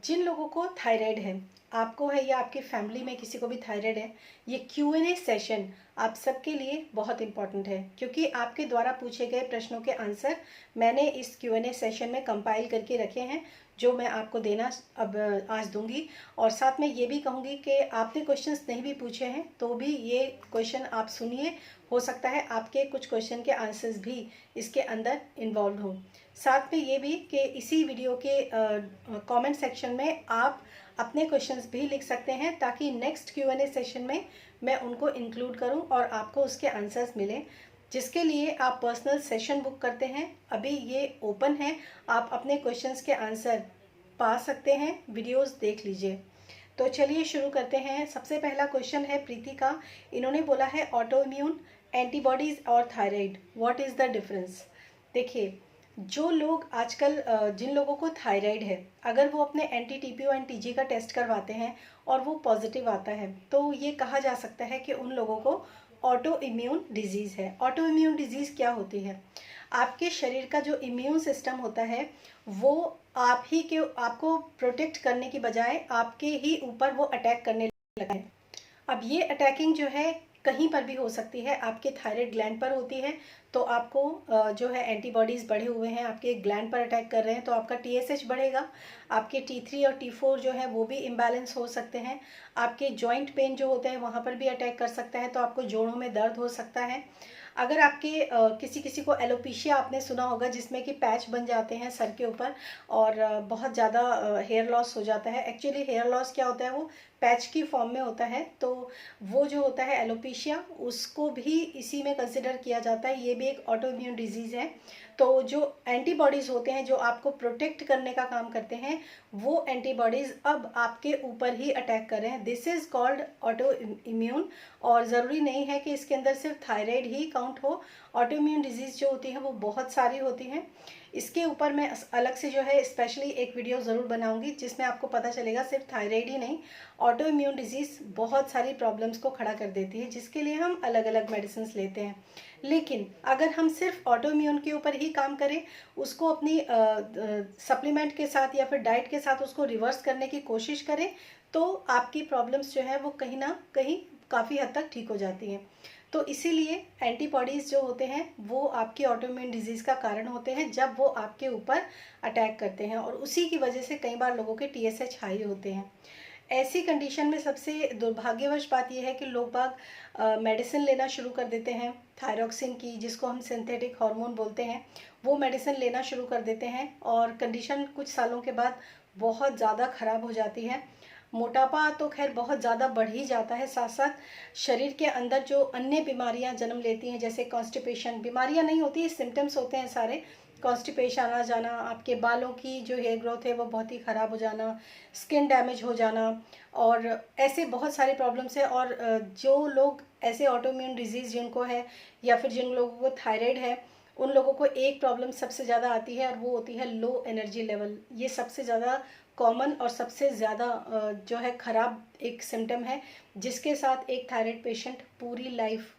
जिन लोगों को थायराइड है, आपको है या आपकी फैमिली में किसी को भी थायराइड है, ये Q&A सेशन आप सबके लिए बहुत इम्पॉर्टेंट है, क्योंकि आपके द्वारा पूछे गए प्रश्नों के आंसर मैंने इस Q&A सेशन में कंपाइल करके रखे हैं, जो मैं आपको देना अब आज दूंगी। और साथ में ये भी कहूँगी कि आपने क्वेश्चंस नहीं भी पूछे हैं तो भी ये क्वेश्चन आप सुनिए, हो सकता है आपके कुछ क्वेश्चन के आंसर्स भी इसके अंदर इन्वॉल्व हों। साथ में ये भी कि इसी वीडियो के कमेंट सेक्शन में आप अपने क्वेश्चंस भी लिख सकते हैं, ताकि नेक्स्ट Q&A सेशन में मैं उनको इंक्लूड करूं और आपको उसके आंसर्स मिलें, जिसके लिए आप पर्सनल सेशन बुक करते हैं। अभी ये ओपन है, आप अपने क्वेश्चंस के आंसर पा सकते हैं, वीडियोस देख लीजिए। तो चलिए शुरू करते हैं। सबसे पहला क्वेश्चन है प्रीति का। इन्होंने बोला है ऑटो इम्यून, एंटीबॉडीज और thyroid, what is the difference. देखिए, जो लोग आजकल जिन लोगों को थायराइड है, अगर वो अपने NT-TPO एंड TG का टेस्ट करवाते हैं और वो पॉजिटिव आता है, तो ये कहा जा सकता है कि उन लोगों को ऑटो इम्यून डिजीज़ है। ऑटो इम्यून डिजीज़ क्या होती है? आपके शरीर का जो इम्यून सिस्टम होता है वो आपको प्रोटेक्ट करने की बजाय आपके ही ऊपर वो अटैक करने लगा है। अब ये अटैकिंग जो है कहीं पर भी हो सकती है। आपके थायराइड ग्लैंड पर होती है तो आपको जो है एंटीबॉडीज़ बढ़े हुए हैं, आपके ग्लैंड पर अटैक कर रहे हैं तो आपका TSH बढ़ेगा। आपके T3 और T4 जो है वो भी इम्बैलेंस हो सकते हैं। आपके जॉइंट पेन जो होते हैं वहाँ पर भी अटैक कर सकता है, तो आपको जोड़ों में दर्द हो सकता है। अगर आपके किसी किसी को एलोपेशिया आपने सुना होगा, जिसमें कि पैच बन जाते हैं सर के ऊपर और बहुत ज़्यादा हेयर लॉस हो जाता है। एक्चुअली हेयर लॉस क्या होता है, वो पैच की फॉर्म में होता है, तो वो जो होता है एलोपेशिया, उसको भी इसी में कंसिडर किया जाता है। ये भी एक ऑटो इम्यून डिजीज़ है। तो जो एंटीबॉडीज़ होते हैं जो आपको प्रोटेक्ट करने का काम करते हैं, वो एंटीबॉडीज़ अब आपके ऊपर ही अटैक कर रहे हैं। This is called auto immune. और ज़रूरी नहीं है कि इसके अंदर सिर्फ थायराइड ही काउंट हो। ऑटो इम्यून डिजीज़ जो होती है वो बहुत सारी होती हैं। इसके ऊपर मैं अलग से जो है स्पेशली एक वीडियो ज़रूर बनाऊंगी, जिसमें आपको पता चलेगा सिर्फ थायराइड ही नहीं, ऑटो इम्यून डिजीज़ बहुत सारी प्रॉब्लम्स को खड़ा कर देती है, जिसके लिए हम अलग अलग मेडिसिन लेते हैं। लेकिन अगर हम सिर्फ ऑटो इम्यून के ऊपर ही काम करें, उसको अपनी सप्लीमेंट के साथ या फिर डाइट के साथ उसको रिवर्स करने की कोशिश करें, तो आपकी प्रॉब्लम्स जो है वो कहीं ना कहीं काफ़ी हद तक ठीक हो जाती हैं। तो इसीलिए एंटीबॉडीज़ जो होते हैं वो आपकी ऑटोइम्यून डिजीज़ का कारण होते हैं, जब वो आपके ऊपर अटैक करते हैं, और उसी की वजह से कई बार लोगों के TSH हाई होते हैं। ऐसी कंडीशन में सबसे दुर्भाग्यवश बात यह है कि लोग बाग मेडिसिन लेना शुरू कर देते हैं, थायरॉक्सिन की, जिसको हम सिंथेटिक हार्मोन बोलते हैं, वो मेडिसिन लेना शुरू कर देते हैं और कंडीशन कुछ सालों के बाद बहुत ज़्यादा ख़राब हो जाती है। मोटापा तो खैर बहुत ज़्यादा बढ़ ही जाता है, साथ साथ शरीर के अंदर जो अन्य बीमारियां जन्म लेती हैं, जैसे कॉन्स्टिपेशन, बीमारियां नहीं होती, सिम्टम्स होते हैं सारे। कॉन्स्टिपेशन आना जाना, आपके बालों की जो हेयर ग्रोथ है वो बहुत ही ख़राब हो जाना, स्किन डैमेज हो जाना, और ऐसे बहुत सारी प्रॉब्लम्स है। और जो लोग ऐसे ऑटोइम्यून डिजीज़ जिनको है, या फिर जिन लोगों को थायराइड है, उन लोगों को एक प्रॉब्लम सबसे ज़्यादा आती है और वो होती है लो एनर्जी लेवल। ये सबसे ज़्यादा कॉमन और सबसे ज़्यादा जो है ख़राब एक सिम्टम है, जिसके साथ एक थायराइड पेशेंट पूरी लाइफ,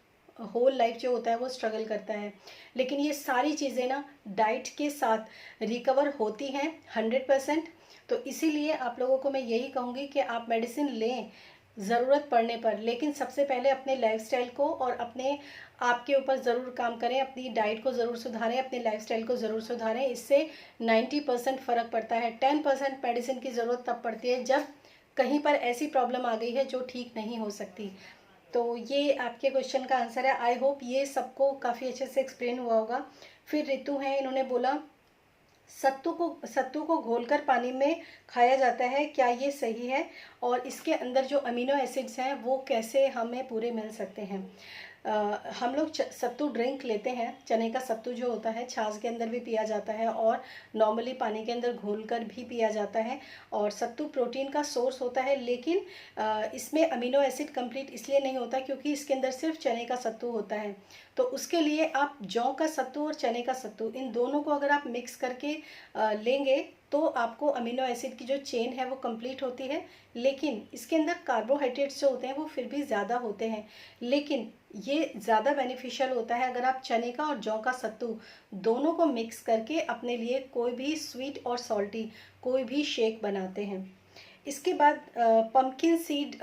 होल लाइफ जो होता है वो स्ट्रगल करता है। लेकिन ये सारी चीज़ें ना डाइट के साथ रिकवर होती हैं 100%। तो इसीलिए आप लोगों को मैं यही कहूँगी कि आप मेडिसिन लें ज़रूरत पड़ने पर, लेकिन सबसे पहले अपने लाइफस्टाइल को और अपने आपके ऊपर ज़रूर काम करें, अपनी डाइट को ज़रूर सुधारें, अपने लाइफस्टाइल को ज़रूर सुधारें। इससे 90% फ़र्क पड़ता है। 10% मेडिसिन की ज़रूरत तब पड़ती है जब कहीं पर ऐसी प्रॉब्लम आ गई है जो ठीक नहीं हो सकती। तो ये आपके क्वेश्चन का आंसर है। आई होप ये सबको काफ़ी अच्छे से एक्सप्लेन हुआ होगा। फिर ऋतु है, इन्होंने बोला सत्तू को घोलकर पानी में खाया जाता है, क्या ये सही है? और इसके अंदर जो अमीनो एसिड्स हैं वो कैसे हमें पूरे मिल सकते हैं? हम लोग सत्तू ड्रिंक लेते हैं, चने का सत्तू जो होता है छाछ के अंदर भी पिया जाता है और नॉर्मली पानी के अंदर घोलकर भी पिया जाता है। और सत्तू प्रोटीन का सोर्स होता है, लेकिन इसमें अमीनो एसिड कंप्लीट इसलिए नहीं होता क्योंकि इसके अंदर सिर्फ चने का सत्तू होता है। तो उसके लिए आप जौ का सत्तू और चने का सत्तू, इन दोनों को अगर आप मिक्स करके लेंगे तो आपको अमीनो एसिड की जो चेन है वो कंप्लीट होती है। लेकिन इसके अंदर कार्बोहाइड्रेट्स जो होते हैं वो फिर भी ज़्यादा होते हैं, लेकिन ये ज़्यादा बेनिफिशियल होता है अगर आप चने का और जौ का सत्तू दोनों को मिक्स करके अपने लिए कोई भी स्वीट और सॉल्टी कोई भी शेक बनाते हैं। इसके बाद पम्पकिन सीड,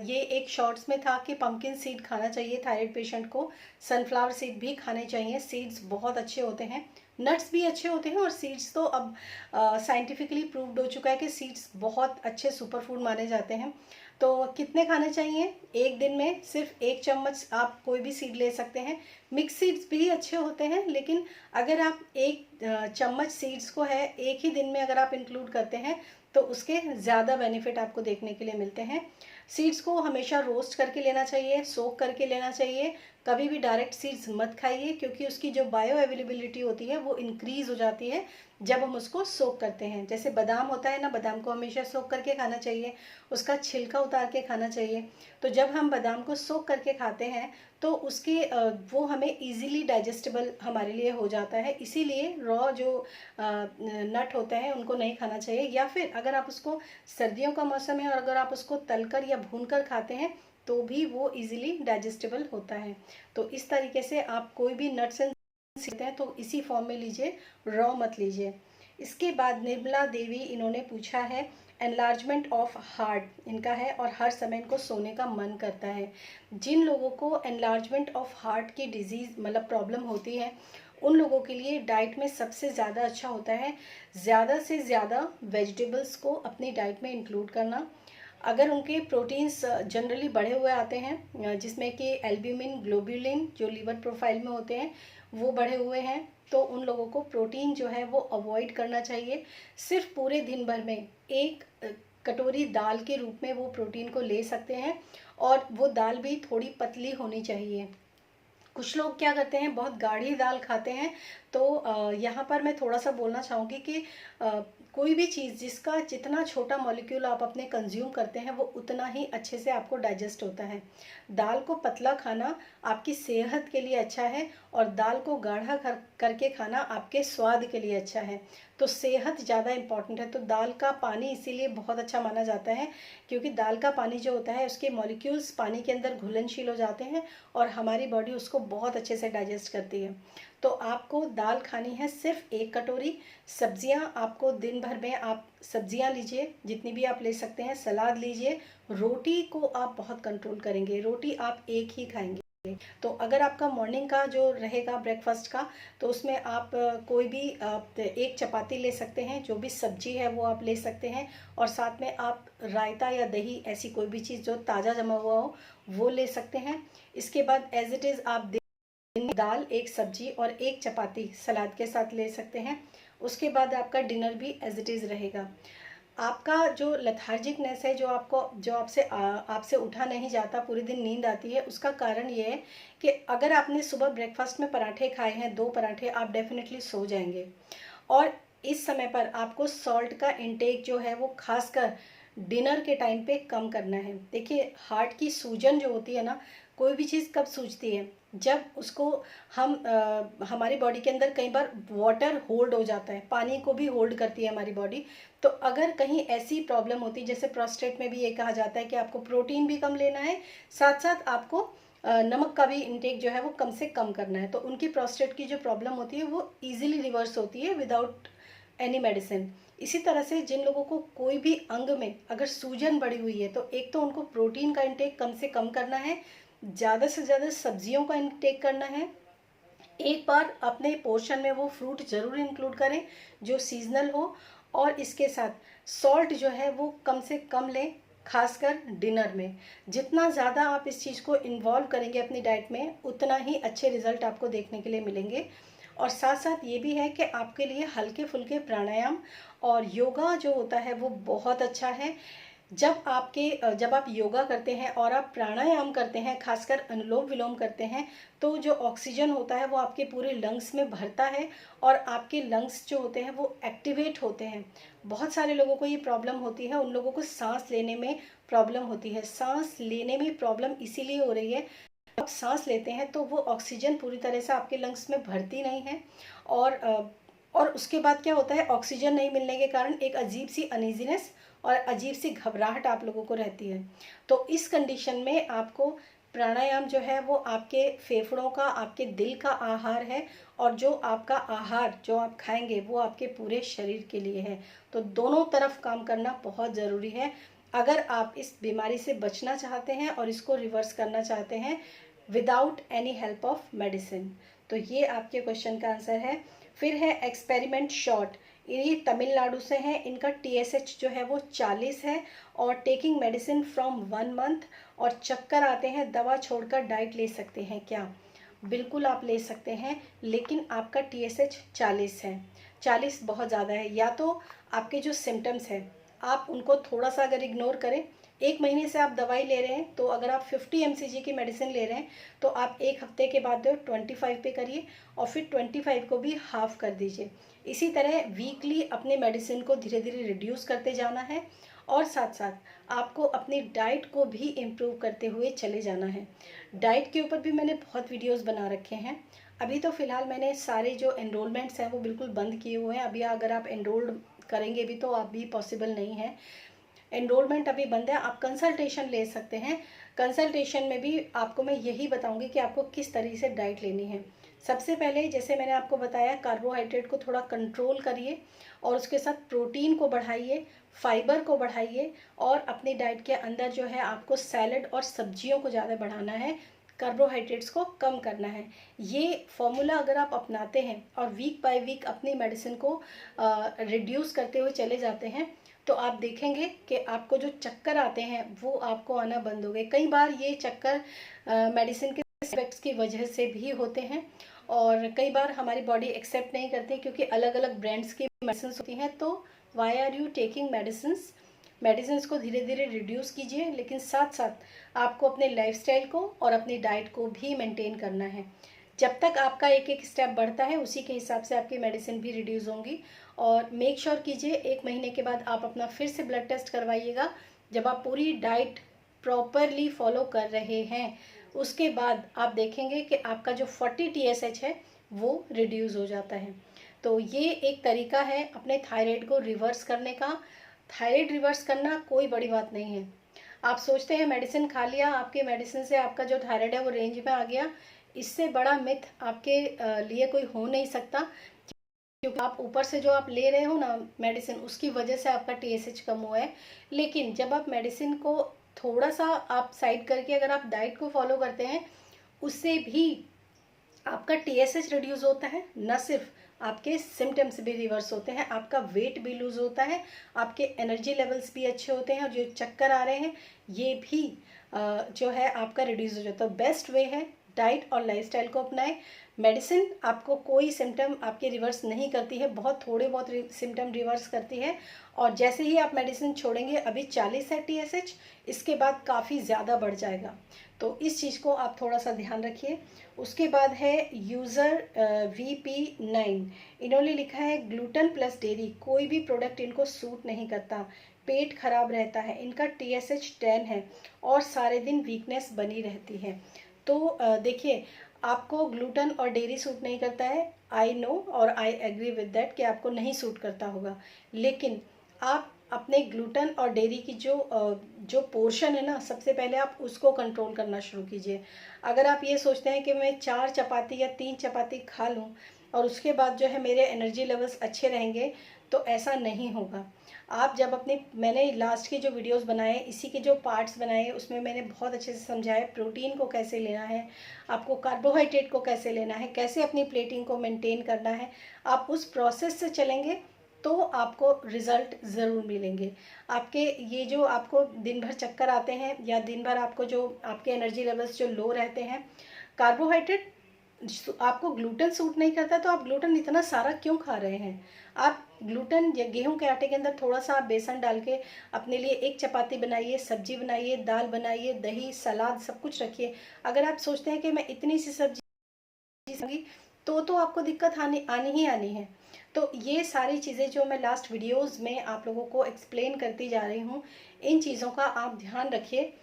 ये एक शॉर्ट्स में था कि पम्पकिन सीड खाना चाहिए थायराइड पेशेंट को। सनफ्लावर सीड भी खाने चाहिए, सीड्स बहुत अच्छे होते हैं, नट्स भी अच्छे होते हैं, और सीड्स तो अब साइंटिफिकली प्रूव्ड हो चुका है कि सीड्स बहुत अच्छे सुपर फूड माने जाते हैं। तो कितने खाने चाहिए? एक दिन में सिर्फ 1 चम्मच आप कोई भी सीड ले सकते हैं। मिक्स सीड्स भी अच्छे होते हैं, लेकिन अगर आप 1 चम्मच सीड्स को है एक ही दिन में अगर आप इंक्लूड करते हैं तो उसके ज़्यादा बेनिफिट आपको देखने के लिए मिलते हैं। सीड्स को हमेशा रोस्ट करके लेना चाहिए, सोक करके लेना चाहिए। कभी भी डायरेक्ट सीड्स मत खाइए, क्योंकि उसकी जो बायो अवेलेबिलिटी होती है वो इंक्रीज़ हो जाती है जब हम उसको सोक करते हैं। जैसे बादाम होता है ना, बादाम को हमेशा सोक करके खाना चाहिए, उसका छिलका उतार के खाना चाहिए। तो जब हम बादाम को सोक करके खाते हैं तो उसके वो हमें इजीली डाइजेस्टेबल हमारे लिए हो जाता है। इसीलिए रॉ जो नट होते हैं उनको नहीं खाना चाहिए, या फिर अगर आप उसको, सर्दियों का मौसम है और अगर आप उसको तलकर या भूनकर खाते हैं तो भी वो इजीली डाइजेस्टेबल होता है। तो इस तरीके से आप कोई भी नट्स एंड सीखते हैं तो इसी फॉर्म में लीजिए, रॉ मत लीजिए। इसके बाद निर्मला देवी, इन्होंने पूछा है एनलार्जमेंट ऑफ हार्ट इनका है और हर समय इनको सोने का मन करता है। जिन लोगों को एनलार्जमेंट ऑफ हार्ट की डिजीज़ मतलब प्रॉब्लम होती है उन लोगों के लिए डाइट में सबसे ज़्यादा अच्छा होता है ज़्यादा से ज़्यादा वेजिटेबल्स को अपनी डाइट में इंक्लूड करना। अगर उनके प्रोटीन्स जनरली बढ़े हुए आते हैं, जिसमें कि एल्ब्यूमिन, ग्लोब्यूलिन जो लीवर प्रोफाइल में होते हैं वो बढ़े हुए हैं, तो उन लोगों को प्रोटीन जो है वो अवॉइड करना चाहिए। सिर्फ पूरे दिन भर में एक कटोरी दाल के रूप में वो प्रोटीन को ले सकते हैं, और वो दाल भी थोड़ी पतली होनी चाहिए। कुछ लोग क्या करते हैं, बहुत गाढ़ी दाल खाते हैं। तो यहाँ पर मैं थोड़ा सा बोलना चाहूँगी कि कोई भी चीज़ जिसका जितना छोटा मॉलिक्यूल आप अपने कंज्यूम करते हैं वो उतना ही अच्छे से आपको डाइजेस्ट होता है। दाल को पतला खाना आपकी सेहत के लिए अच्छा है, और दाल को गाढ़ा करके खाना आपके स्वाद के लिए अच्छा है। तो सेहत ज़्यादा इम्पॉर्टेंट है। तो दाल का पानी इसीलिए बहुत अच्छा माना जाता है, क्योंकि दाल का पानी जो होता है उसके मॉलिक्यूल्स पानी के अंदर घुलनशील हो जाते हैं और हमारी बॉडी उसको बहुत अच्छे से डाइजेस्ट करती है। तो आपको दाल खानी है सिर्फ 1 कटोरी। सब्जियां आपको दिन भर में आप सब्जियां लीजिए जितनी भी आप ले सकते हैं, सलाद लीजिए। रोटी को आप बहुत कंट्रोल करेंगे, रोटी आप एक ही खाएंगे। तो अगर आपका मॉर्निंग का जो रहेगा ब्रेकफास्ट का, तो उसमें आप कोई भी 1 चपाती ले सकते हैं, जो भी सब्जी है वो आप ले सकते हैं, और साथ में आप रायता या दही ऐसी कोई भी चीज़ जो ताज़ा जमा हुआ हो वो ले सकते हैं। इसके बाद एज इट इज़ आप दाल, 1 सब्जी और 1 चपाती सलाद के साथ ले सकते हैं। उसके बाद आपका डिनर भी एज इट इज़ रहेगा। आपका जो लेथार्जिकनेस है, जो आपसे उठा नहीं जाता, पूरे दिन नींद आती है, उसका कारण ये है कि अगर आपने सुबह ब्रेकफास्ट में पराठे खाए हैं, 2 पराठे, आप डेफिनेटली सो जाएंगे। और इस समय पर आपको सॉल्ट का इंटेक जो है वो खासकर डिनर के टाइम पे कम करना है। देखिए, हार्ट की सूजन जो होती है ना, कोई भी चीज़ कब सूजती है, जब उसको हम हमारी बॉडी के अंदर कई बार वाटर होल्ड हो जाता है, पानी को भी होल्ड करती है हमारी बॉडी। तो अगर कहीं ऐसी प्रॉब्लम होती है, जैसे प्रोस्टेट में भी ये कहा जाता है कि आपको प्रोटीन भी कम लेना है, साथ साथ आपको नमक का भी इंटेक जो है वो कम से कम करना है, तो उनकी प्रोस्टेट की जो प्रॉब्लम होती है वो ईजिली रिवर्स होती है विदाउट एनी मेडिसिन। इसी तरह से जिन लोगों को कोई भी अंग में अगर सूजन बढ़ी हुई है, तो एक तो उनको प्रोटीन का इंटेक कम से कम करना है, ज़्यादा से ज़्यादा सब्जियों का इंटेक करना है। एक बार अपने पोर्शन में वो फ्रूट ज़रूर इंक्लूड करें जो सीजनल हो, और इसके साथ सॉल्ट जो है वो कम से कम लें, खासकर डिनर में। जितना ज़्यादा आप इस चीज़ को इन्वॉल्व करेंगे अपनी डाइट में, उतना ही अच्छे रिजल्ट आपको देखने के लिए मिलेंगे। और साथ साथ ये भी है कि आपके लिए हल्के फुल्के प्राणायाम और योगा जो होता है वो बहुत अच्छा है। जब आप योगा करते हैं और आप प्राणायाम करते हैं, खासकर अनुलोम विलोम करते हैं, तो जो ऑक्सीजन होता है वो आपके पूरे लंग्स में भरता है, और आपके लंग्स जो होते हैं वो एक्टिवेट होते हैं। बहुत सारे लोगों को ये प्रॉब्लम होती है, उन लोगों को सांस लेने में प्रॉब्लम होती है। सांस लेने में प्रॉब्लम इसीलिए हो रही है, आप सांस लेते हैं तो वो ऑक्सीजन पूरी तरह से आपके लंग्स में भरती नहीं है, और उसके बाद क्या होता है, ऑक्सीजन नहीं मिलने के कारण एक अजीब सी अनईजीनेस और अजीब सी घबराहट आप लोगों को रहती है। तो इस कंडीशन में आपको प्राणायाम जो है वो आपके फेफड़ों का, आपके दिल का आहार है, और जो आपका आहार जो आप खाएंगे वो आपके पूरे शरीर के लिए है। तो दोनों तरफ काम करना बहुत ज़रूरी है अगर आप इस बीमारी से बचना चाहते हैं और इसको रिवर्स करना चाहते हैं without any help of medicine. तो ये आपके क्वेश्चन का आंसर है। फिर है एक्सपेरिमेंट शॉट, ये तमिलनाडु से हैं, इनका TSH जो है वो 40 है, और टेकिंग मेडिसिन फ्रॉम 1 मंथ, और चक्कर आते हैं, दवा छोड़कर डाइट ले सकते हैं क्या? बिल्कुल आप ले सकते हैं, लेकिन आपका TSH 40 है। 40 बहुत ज़्यादा है। या तो आपके जो सिम्टम्स हैं आप उनको थोड़ा सा अगर इग्नोर करें, 1 महीने से आप दवाई ले रहे हैं, तो अगर आप 50 mcg की मेडिसिन ले रहे हैं तो आप 1 हफ्ते के बाद 25 पे करिए, और फिर 25 को भी हाफ कर दीजिए। इसी तरह वीकली अपने मेडिसिन को धीरे धीरे रिड्यूस करते जाना है, और साथ साथ आपको अपनी डाइट को भी इम्प्रूव करते हुए चले जाना है। डाइट के ऊपर भी मैंने बहुत वीडियोस बना रखे हैं। अभी तो फ़िलहाल मैंने सारे जो एनरोलमेंट्स हैं वो बिल्कुल बंद किए हुए हैं। अभी अगर आप एनरोल्ड करेंगे भी तो आप भी पॉसिबल नहीं है, एनरोलमेंट अभी बंद है। आप कंसल्टेशन ले सकते हैं। कंसल्टेशन में भी आपको मैं यही बताऊंगी कि आपको किस तरीके से डाइट लेनी है। सबसे पहले जैसे मैंने आपको बताया, कार्बोहाइड्रेट को थोड़ा कंट्रोल करिए, और उसके साथ प्रोटीन को बढ़ाइए, फाइबर को बढ़ाइए, और अपनी डाइट के अंदर जो है आपको सैलड और सब्जियों को ज़्यादा बढ़ाना है, कार्बोहाइड्रेट्स को कम करना है। ये फॉर्मूला अगर आप अपनाते हैं और वीक बाय वीक अपनी मेडिसिन को रिड्यूस करते हुए चले जाते हैं, तो आप देखेंगे कि आपको जो चक्कर आते हैं वो आपको आना बंद हो गए। कई बार ये चक्कर मेडिसिन के इफेक्ट्स की वजह से भी होते हैं, और कई बार हमारी बॉडी एक्सेप्ट नहीं करती क्योंकि अलग अलग ब्रांड्स की मेडिसिन होती हैं। तो why are you taking medicines? Medicine को धीरे धीरे रिड्यूस कीजिए, लेकिन साथ साथ आपको अपने लाइफस्टाइल को और अपनी डाइट को भी मेंटेन करना है। जब तक आपका एक एक स्टेप बढ़ता है उसी के हिसाब से आपकी मेडिसिन भी रिड्यूस होंगी। और मेक श्योर कीजिए 1 महीने के बाद आप अपना फिर से ब्लड टेस्ट करवाइएगा। जब आप पूरी डाइट प्रॉपरली फॉलो कर रहे हैं उसके बाद आप देखेंगे कि आपका जो 40 TSH है वो रिड्यूस हो जाता है। तो ये एक तरीका है अपने थायराइड को रिवर्स करने का। थायराइड रिवर्स करना कोई बड़ी बात नहीं है। आप सोचते हैं मेडिसिन खा लिया, आपके मेडिसिन से आपका जो थायराइड है वो रेंज में आ गया, इससे बड़ा मिथ आपके लिए कोई हो नहीं सकता। क्योंकि आप ऊपर से जो आप ले रहे हो ना मेडिसिन, उसकी वजह से आपका TSH कम हुआ है। लेकिन जब आप मेडिसिन को थोड़ा सा आप साइड करके अगर आप डाइट को फॉलो करते हैं, उससे भी आपका TSH रिड्यूस होता है। न सिर्फ आपके सिम्टम्स भी रिवर्स होते हैं, आपका वेट भी लूज होता है, आपके एनर्जी लेवल्स भी अच्छे होते हैं, और जो चक्कर आ रहे हैं ये भी जो है आपका रिड्यूस हो जाता है। तो बेस्ट वे है डाइट और लाइफस्टाइल को अपनाएं। मेडिसिन आपको कोई सिम्टम आपके रिवर्स नहीं करती है, बहुत थोड़े बहुत सिम्टम रिवर्स करती है। और जैसे ही आप मेडिसिन छोड़ेंगे, अभी 40 है TSH, इसके बाद काफ़ी ज़्यादा बढ़ जाएगा। तो इस चीज़ को आप थोड़ा सा ध्यान रखिए। उसके बाद है यूज़र VP9, इन्होंने लिखा है ग्लूटेन प्लस डेयरी कोई भी प्रोडक्ट इनको सूट नहीं करता, पेट खराब रहता है, इनका TSH 10 है, और सारे दिन वीकनेस बनी रहती है। तो देखिए, आपको ग्लूटेन और डेयरी सूट नहीं करता है, आई नो और आई एग्री विद दैट कि आपको नहीं सूट करता होगा। लेकिन आप अपने ग्लूटेन और डेयरी की जो पोर्शन है ना, सबसे पहले आप उसको कंट्रोल करना शुरू कीजिए। अगर आप ये सोचते हैं कि मैं 4 चपाती या 3 चपाती खा लूँ और उसके बाद जो है मेरे एनर्जी लेवल्स अच्छे रहेंगे, तो ऐसा नहीं होगा। आप जब अपनी, मैंने लास्ट के जो वीडियोस बनाए, इसी के जो पार्ट्स बनाए, उसमें मैंने बहुत अच्छे से समझाया प्रोटीन को कैसे लेना है, आपको कार्बोहाइड्रेट को कैसे लेना है, कैसे अपनी प्लेटिंग को मेंटेन करना है। आप उस प्रोसेस से चलेंगे तो आपको रिज़ल्ट ज़रूर मिलेंगे। आपके ये जो आपको दिन भर चक्कर आते हैं, या दिन भर आपको जो आपके एनर्जी लेवल्स जो लो रहते हैं, कार्बोहाइड्रेट आपको ग्लूटेन सूट नहीं करता, तो आप ग्लूटेन इतना सारा क्यों खा रहे हैं? आप ग्लूटेन या गेहूं के आटे के अंदर थोड़ा सा आप बेसन डाल के अपने लिए एक चपाती बनाइए, सब्जी बनाइए, दाल बनाइए, दही, सलाद, सब कुछ रखिए। अगर आप सोचते हैं कि मैं इतनी सी सब्जी, तो आपको दिक्कत आनी ही आनी है। तो ये सारी चीज़ें जो मैं लास्ट वीडियोस में आप लोगों को एक्सप्लेन करती जा रही हूँ, इन चीज़ों का आप ध्यान रखिए।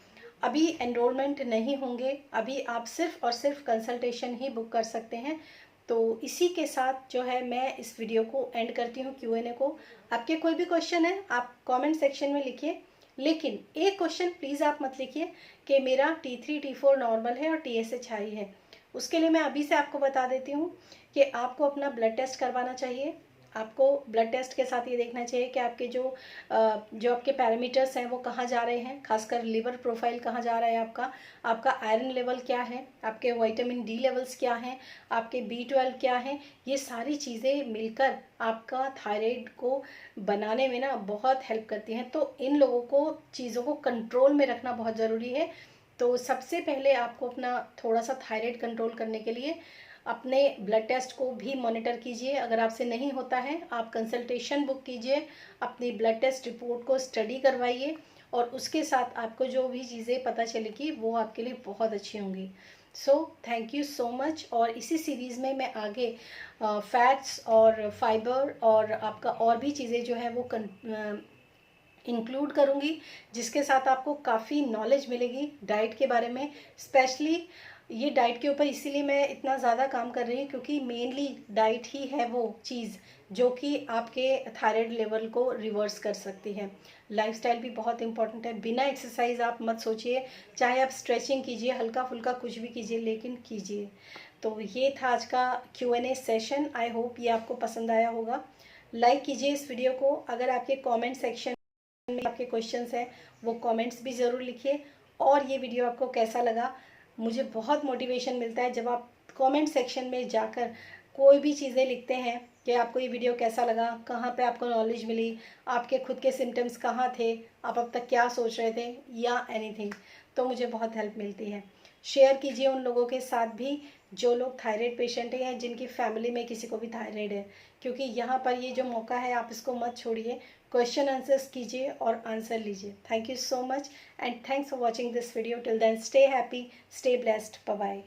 अभी एनरोलमेंट नहीं होंगे, अभी आप सिर्फ और सिर्फ कंसल्टेशन ही बुक कर सकते हैं। तो इसी के साथ जो है मैं इस वीडियो को एंड करती हूँ, Q&A को। आपके कोई भी क्वेश्चन है आप कमेंट सेक्शन में लिखिए, लेकिन एक क्वेश्चन प्लीज़ आप मत लिखिए कि मेरा T3 T4 नॉर्मल है और TSH हाई है। उसके लिए मैं अभी से आपको बता देती हूँ कि आपको अपना ब्लड टेस्ट करवाना चाहिए। आपको ब्लड टेस्ट के साथ ये देखना चाहिए कि आपके जो आपके पैरामीटर्स हैं वो कहाँ जा रहे हैं, खासकर लिवर प्रोफाइल कहाँ जा रहा है आपका आयरन लेवल क्या है, आपके विटामिन डी लेवल्स क्या हैं, आपके B12 क्या हैं। ये सारी चीज़ें मिलकर आपका थायराइड को बनाने में ना बहुत हेल्प करती हैं। तो इन लोगों को चीज़ों को कंट्रोल में रखना बहुत ज़रूरी है। तो सबसे पहले आपको अपना थोड़ा सा थायराइड कंट्रोल करने के लिए अपने ब्लड टेस्ट को भी मॉनिटर कीजिए। अगर आपसे नहीं होता है, आप कंसल्टेशन बुक कीजिए, अपनी ब्लड टेस्ट रिपोर्ट को स्टडी करवाइए और उसके साथ आपको जो भी चीज़ें पता चलेगी वो आपके लिए बहुत अच्छी होंगी। So thank you so much. और इसी सीरीज़ में मैं आगे फैट्स और फाइबर और आपका और भी चीज़ें जो है वो इंक्लूड करूँगी, जिसके साथ आपको काफ़ी नॉलेज मिलेगी डाइट के बारे में। स्पेशली ये डाइट के ऊपर इसीलिए मैं इतना ज़्यादा काम कर रही हूँ क्योंकि मेनली डाइट ही है वो चीज़ जो कि आपके थायराइड लेवल को रिवर्स कर सकती है। लाइफस्टाइल भी बहुत इंपॉर्टेंट है। बिना एक्सरसाइज आप मत सोचिए, चाहे आप स्ट्रेचिंग कीजिए, हल्का फुल्का कुछ भी कीजिए, लेकिन कीजिए। तो ये था आज का Q&A सेशन। आई होप ये आपको पसंद आया होगा। लाइक कीजिए इस वीडियो को। अगर आपके कमेंट सेक्शन में आपके क्वेश्चंस हैं वो कमेंट्स भी ज़रूर लिखिए। और ये वीडियो आपको कैसा लगा, मुझे बहुत मोटिवेशन मिलता है जब आप कमेंट सेक्शन में जाकर कोई भी चीज़ें लिखते हैं कि आपको ये वीडियो कैसा लगा, कहाँ पे आपको नॉलेज मिली, आपके खुद के सिम्टम्स कहाँ थे, आप अब तक क्या सोच रहे थे या एनीथिंग। तो मुझे बहुत हेल्प मिलती है। शेयर कीजिए उन लोगों के साथ भी जो लोग थायराइड पेशेंट हैं या जिनकी फैमिली में किसी को भी थायराइड है, क्योंकि यहाँ पर ये जो मौका है आप इसको मत छोड़िए। क्वेश्चन आंसर्स कीजिए और आंसर लीजिए। Thank you so much and thanks for watching this video. Till then stay happy, stay blessed, bye bye.